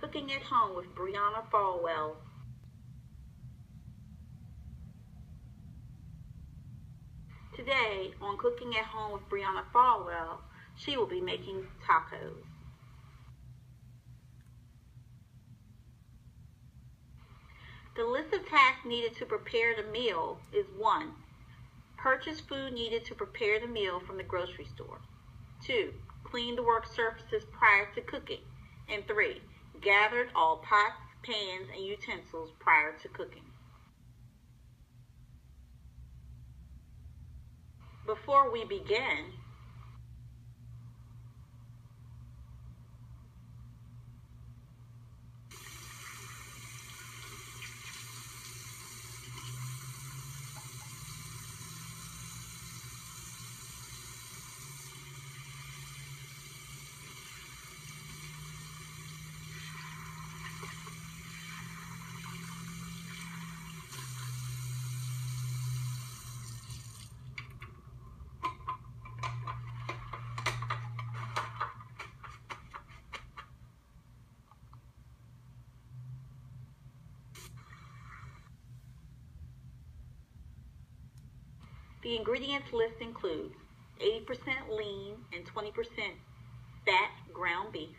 Cooking at Home with Briana Falwell. Today on Cooking at Home with Briana Falwell, she will be making tacos. The list of tasks needed to prepare the meal is 1. Purchase food needed to prepare the meal from the grocery store. 2. Clean the work surfaces prior to cooking. And 3. Gathered all pots, pans, and utensils prior to cooking. Before we begin, the ingredients list includes 80% lean and 20% fat ground beef,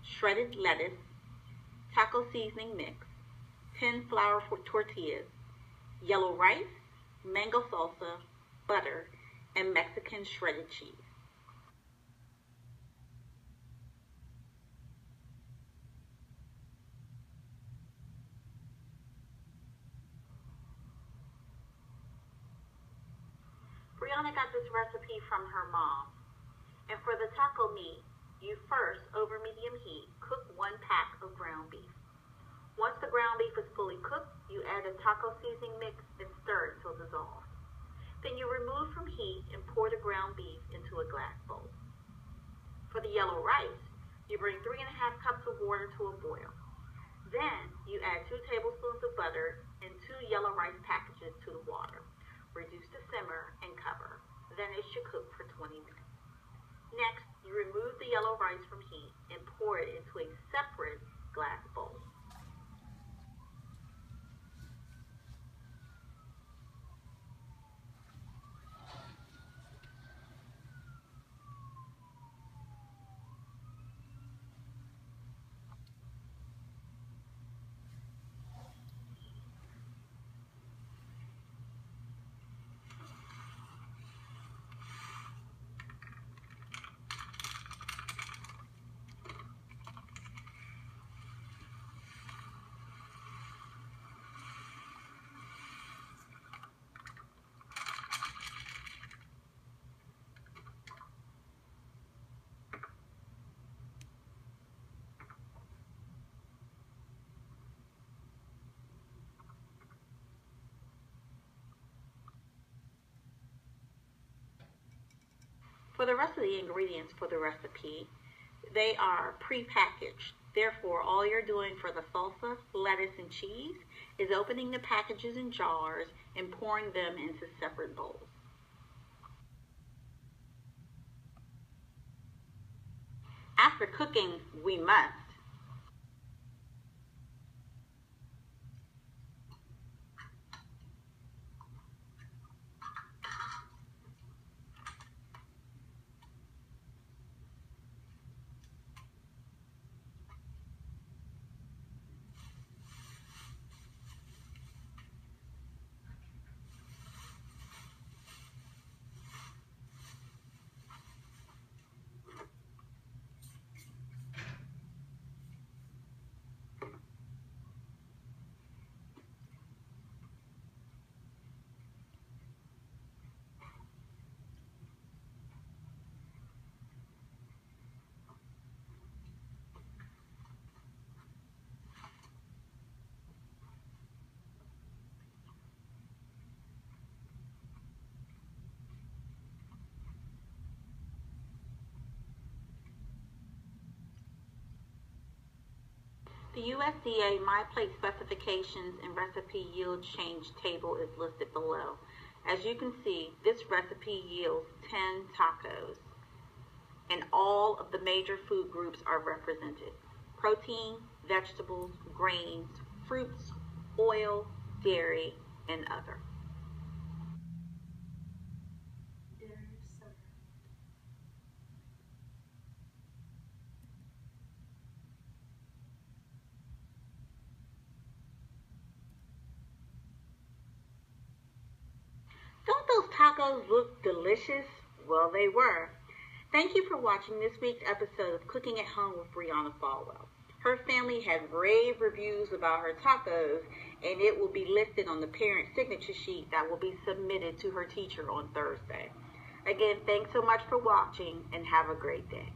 shredded lettuce, taco seasoning mix, 10 flour for tortillas, yellow rice, mango salsa, butter, and Mexican shredded cheese. Briana got this recipe from her mom. And for the taco meat, you first, over medium heat, cook 1 pack of ground beef. Once the ground beef is fully cooked, you add a taco seasoning mix and stir it until dissolved. Then you remove from heat and pour the ground beef into a glass bowl. For the yellow rice, you bring 3.5 cups of water to a boil. Then you add 2 tablespoons of butter and 2 yellow rice packages to the water. Reduce to simmer and cover. Then it should cook for 20 minutes. Next, you remove the yellow rice from heat and pour it into a separate glass bowl. For the rest of the ingredients for the recipe, they are pre-packaged. Therefore, all you're doing for the salsa, lettuce, and cheese is opening the packages in jars and pouring them into separate bowls. After cooking, we must The USDA My Plate specifications and recipe yield change table is listed below. As you can see, this recipe yields 10 tacos, and all of the major food groups are represented. protein, vegetables, grains, fruits, oil, dairy, and other. Don't those tacos look delicious? Well, they were. Thank you for watching this week's episode of Cooking at Home with Briana Falwell. Her family has rave reviews about her tacos, and it will be listed on the parent signature sheet that will be submitted to her teacher on Thursday. Again, thanks so much for watching, and have a great day.